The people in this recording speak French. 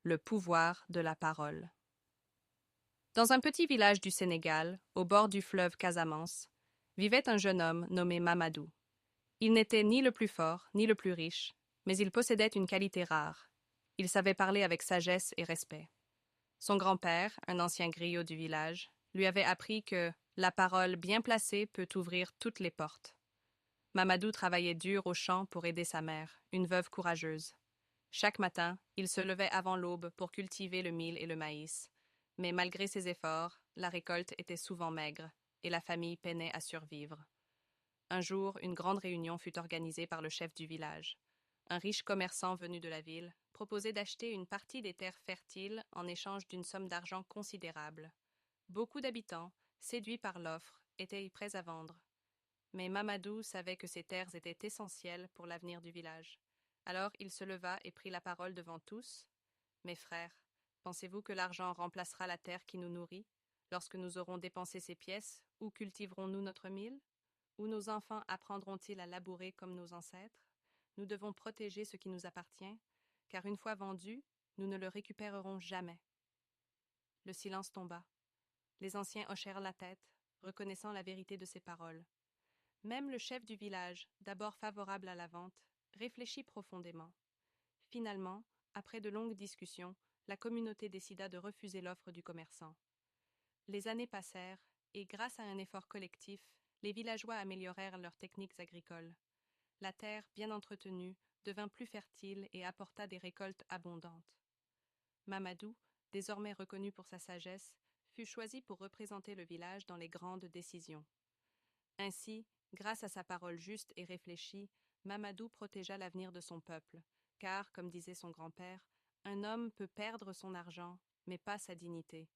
le pouvoir de la parole. Dans un petit village du Sénégal, au bord du fleuve Casamance, vivait un jeune homme nommé Mamadou. Il n'était ni le plus fort, ni le plus riche, mais il possédait une qualité rare. Il savait parler avec sagesse et respect. Son grand-père, un ancien griot du village, lui avait appris que la parole bien placée peut ouvrir toutes les portes. Mamadou travaillait dur au champ pour aider sa mère, une veuve courageuse. Chaque matin, il se levait avant l'aube pour cultiver le mil et le maïs. Mais malgré ses efforts, la récolte était souvent maigre et la famille peinait à survivre. Un jour, une grande réunion fut organisée par le chef du village. Un riche commerçant venu de la ville proposait d'acheter une partie des terres fertiles en échange d'une somme d'argent considérable. Beaucoup d'habitants, séduits par l'offre, étaient prêts à vendre. Mais Mamadou savait que ces terres étaient essentielles pour l'avenir du village. Alors il se leva et prit la parole devant tous. Mes frères, pensez-vous que l'argent remplacera la terre qui nous nourrit? Lorsque nous aurons dépensé ces pièces, où cultiverons-nous notre mil? Où nos enfants apprendront-ils à labourer comme nos ancêtres? Nous devons protéger ce qui nous appartient, car une fois vendu, nous ne le récupérerons jamais. Le silence tomba. Les anciens hochèrent la tête, reconnaissant la vérité de ces paroles. Même le chef du village, d'abord favorable à la vente, réfléchit profondément. Finalement, après de longues discussions, la communauté décida de refuser l'offre du commerçant. Les années passèrent, et grâce à un effort collectif, les villageois améliorèrent leurs techniques agricoles. La terre, bien entretenue, devint plus fertile et apporta des récoltes abondantes. Mamadou, désormais reconnu pour sa sagesse, fut choisi pour représenter le village dans les grandes décisions. Ainsi, grâce à sa parole juste et réfléchie, Mamadou protégea l'avenir de son peuple, car, comme disait son grand-père, un homme peut perdre son argent, mais pas sa dignité.